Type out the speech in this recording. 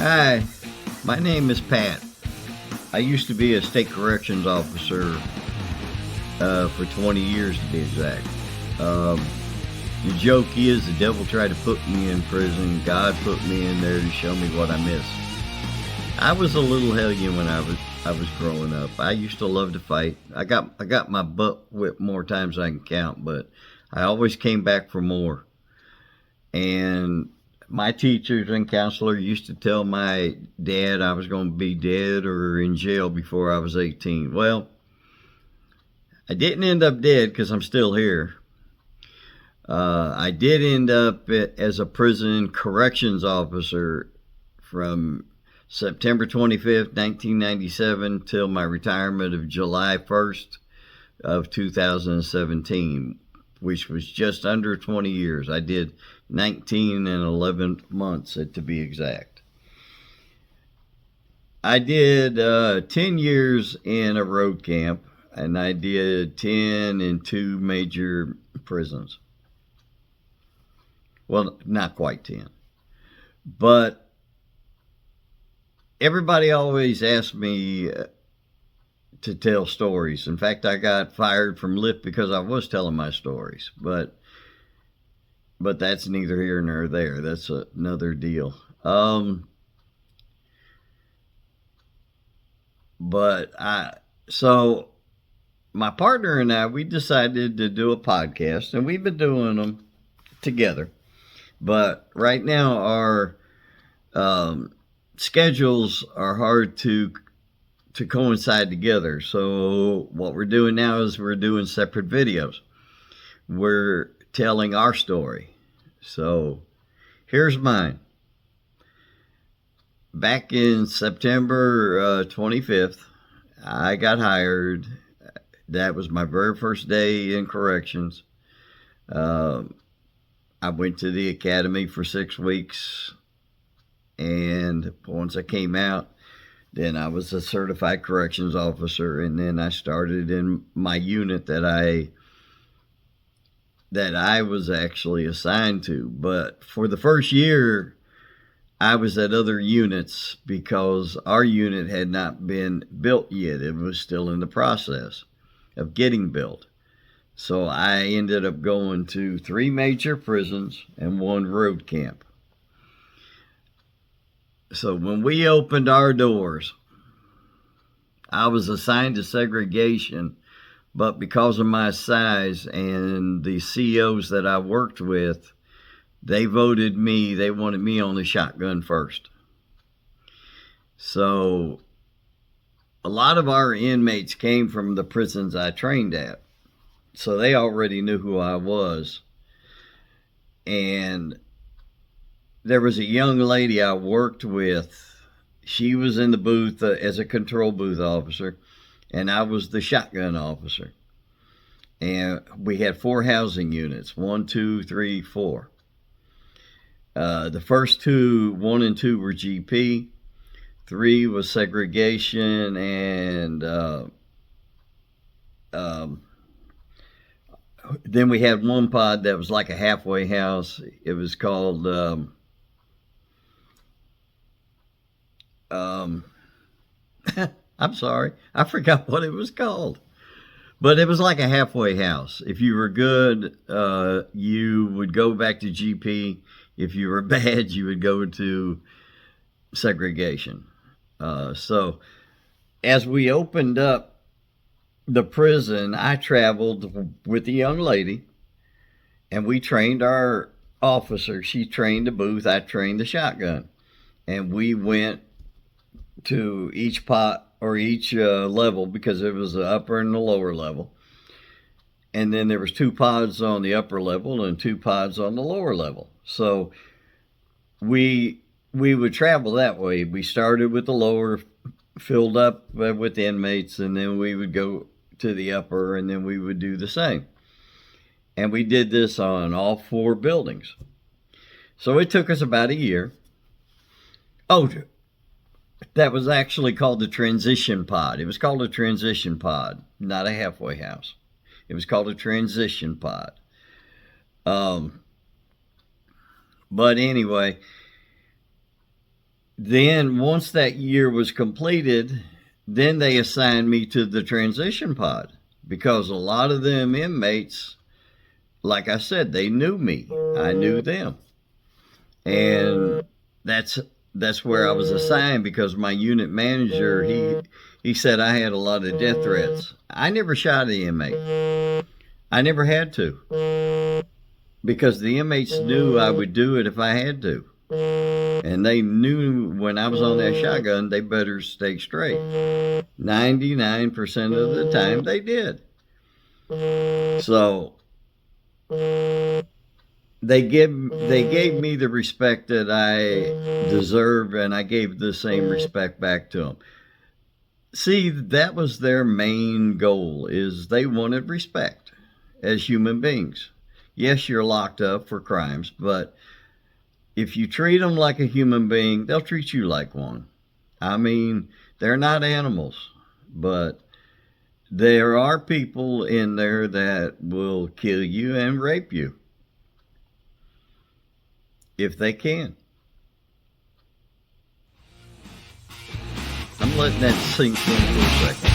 Hi, my name is Pat. I used to be a state corrections officer for 20 years to be exact. Um, the joke is the devil tried to put me in prison. God put me in there to show me what I missed. I was a little hellion when I was growing up. I used to love to fight. I got my butt whipped more times than I can count, but I always came back for more. And my teachers and counselor used to tell my dad I was going to be dead or in jail before I was 18. Well, I didn't end up dead because I'm still here. I did end up as a prison corrections officer from September 25th, 1997 till my retirement of July 1st of 2017, which was just under 20 years. I did 19 and 11 months to be exact. I did 10 years in a road camp, and I did 10 in two major prisons. Well, not quite 10. But everybody always asked me to tell stories. In fact, I got fired from Lyft because I was telling my stories. But that's neither here nor there. That's another deal. But so my partner and I, we decided to do a podcast, and we've been doing them together. But right now, our schedules are hard to coincide together. So what we're doing now is we're doing separate videos. We're telling our story. So here's mine. Back in September 25th, I got hired. That was my very first day in corrections. I went to the academy for 6 weeks, and once I came out, then I was a certified corrections officer, and then I started in my unit that I was actually assigned to. But for the first year, I was at other units because our unit had not been built yet. It was still in the process of getting built. So I ended up going to 3 major prisons and 1 road camp. So when we opened our doors, I was assigned to segregation, but because of my size and the COs that I worked with, they wanted me on the shotgun first. So a lot of our inmates came from the prisons I trained at. So they already knew who I was. And there was a young lady I worked with. She was in the booth as a control booth officer, and I was the shotgun officer. And we had 4 housing units, 1, 2, 3, 4. The first 2, 1 and 2 were GP. 3 was segregation, and then we had 1 pod that was like a halfway house. It was called I'm sorry, I forgot what it was called. But it was like a halfway house. If you were good, you would go back to GP. If you were bad, you would go to segregation. So as we opened up the prison, I traveled with a young lady, and we trained our officer. She trained the booth, I trained the shotgun. And we went to each pot or each level, because it was the upper and the lower level. And then there was 2 pods on the upper level and 2 pods on the lower level. So we would travel that way. We started with the lower, filled up with inmates, and then we would go to the upper, and then we would do the same. And we did this on all 4 buildings. So it took us about a year. Oh, that was actually called the transition pod. It was called a transition pod, not a halfway house. It was called a transition pod. But anyway, Then once that year was completed, then they assigned me to the transition pod because a lot of them inmates, like I said, they knew me. I knew them. And that's where I was assigned because my unit manager, he said I had a lot of death threats. I never shot an inmate. I never had to because the inmates knew I would do it if I had to. And they knew when I was on that shotgun, they better stay straight. 99% of the time they did. So they gave me the respect that I deserve, and I gave the same respect back to them. See, that was their main goal, is they wanted respect as human beings. Yes, you're locked up for crimes, but if you treat them like a human being, they'll treat you like one. I mean, they're not animals, but there are people in there that will kill you and rape you if they can. I'm letting that sink in for a second.